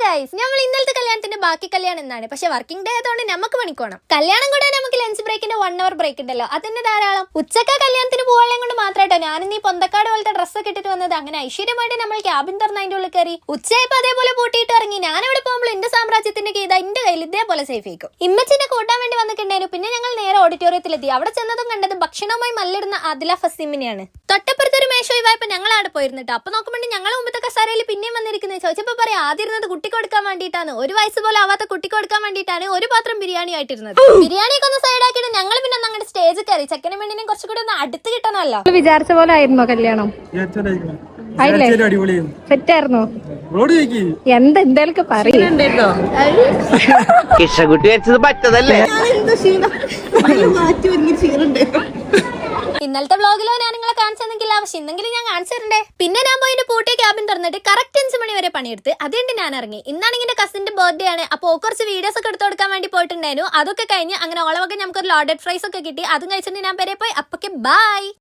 Guys, നമ്മൾ ഇന്നലത്തെ കല്യാണത്തിന്റെ ബാക്കി കല്യാണം എന്നാണ്. പക്ഷെ വർക്കിംഗ് ഡേ ആയതുകൊണ്ട് നമുക്ക് പണിക്കോണം. കല്യാണം കൂടെ നമുക്ക് ലഞ്ച് ബ്രേക്കിന്റെ 1 hour ബ്രേക്ക് ഉണ്ടല്ലോ, അതിന്റെ ധാരാളം. ഉച്ചക്ക കല്യാണത്തിന് പോകാൻ കൊണ്ട് മാത്രമായിട്ടോ ഞാൻ ഈ പൊന്തക്കാട് പോലത്തെ ഡ്രസ്സൊക്കെ ഇട്ടിട്ട് വന്നത്. അങ്ങനെ ഐശ്വര്യമായിട്ട് നമ്മൾ ക്യാബിൻ തുറന്ന് അതിന്റെ ഉള്ളിൽ കയറി. ഉച്ചയായപ്പോ അതേപോലെ പൂട്ടിയിട്ട് ഇറങ്ങി. ഞാൻ എവിടെ പോകുമ്പോൾ എന്റെ സാമ്രാജ്യത്തിന്റെ ഗീത എന്റെ കയ്യിൽ ഇതേപോലെ സേഫ് ആയിരിക്കും. ഇമ്മച്ചിനെ കൂട്ടാൻ വേണ്ടി വന്നിട്ടുണ്ടായിരുന്നു. പിന്നെ ഞങ്ങൾ നേരെ ഓഡിറ്റോറിയത്തിലെത്തി. അവിടെ ചെന്നതും കണ്ടത് ഭക്ഷണവുമായി മല്ലിടുന്ന ആദില ഫസീമിനെയാണ്. തൊട്ടപ്പുറത്തൊരു മേശ ഒഴിവായപ്പോ ഞങ്ങൾ അവിടെ പോയിരുന്നിട്ട്. അപ്പൊ നോക്കുമ്പോൾ ഞങ്ങൾ മുമ്പത്തെ കസാരയിൽ പിന്നെയും വന്നിരിക്കുന്നത്. ചോദിച്ചപ്പോ പറയാം ആദ്യം ഇരുന്നത് കുട്ടിക്ക് കൊടുക്കാൻ വേണ്ടിയിട്ടാണ്. 1 വയസ്സ് പോലെ ആവാത്ത കുട്ടിക്ക് കൊടുക്കാൻ വേണ്ടിയിട്ടാണ് ഒരു പാത്രം ബിരിയാണി ആയിട്ടിരുന്നത്. ബിരിയാണിയൊക്കെ ഒന്ന് സൈഡ് ആക്കിയിട്ട് ഞങ്ങൾ പിന്നെ അങ്ങോട്ട് സ്റ്റേജ് കയറി. ചെക്കനും പെണ്ണിനെയും കുറച്ചുകൂടി ഒന്ന് അടുത്ത് കിട്ടണമല്ലോ. വിചാരിച്ച പോലെ ആയിരുന്നോ കല്യാണം? സെറ്റ് ആയിരുന്നോ? എന്തെന്തേലൊക്കെ പറയുന്നുണ്ടോ? ഇന്നലത്തെ വ്ളോഗിലോ ഞാൻ നിങ്ങളെ കാണിച്ചെന്നെങ്കില്ല, പക്ഷെ ഇന്നെങ്കിലും ഞാൻ കാണിച്ചിട്ടുണ്ടേ. പിന്നെ ഞാൻ പോയി പൂട്ടിയ ക്യാബിൻ തുറന്നിട്ട് കറക്റ്റ് 5 മണി വരെ പണിയെടുത്ത് അതുകൊണ്ട് ഞാൻ ഇറങ്ങി. ഇന്നാണെങ്കിൽ എന്റെ കസിന്റെ ബർത്ത്ഡേ ആണ്. അപ്പോൾ കുറച്ച് വീഡിയോസ് ഒക്കെ എടുത്തു കൊടുക്കാൻ വേണ്ടി പോയിട്ടുണ്ടായിരുന്നു. അതൊക്കെ കഴിഞ്ഞ് അങ്ങനെ ഓളവൊക്കെ നമുക്കൊരു ലോഡഡ് ഫ്രൈസ് ഒക്കെ കിട്ടി. അതും കഴിച്ചിട്ട് ഞാൻ പേരെ പോയി. അപ്പൊക്കെ ബൈ.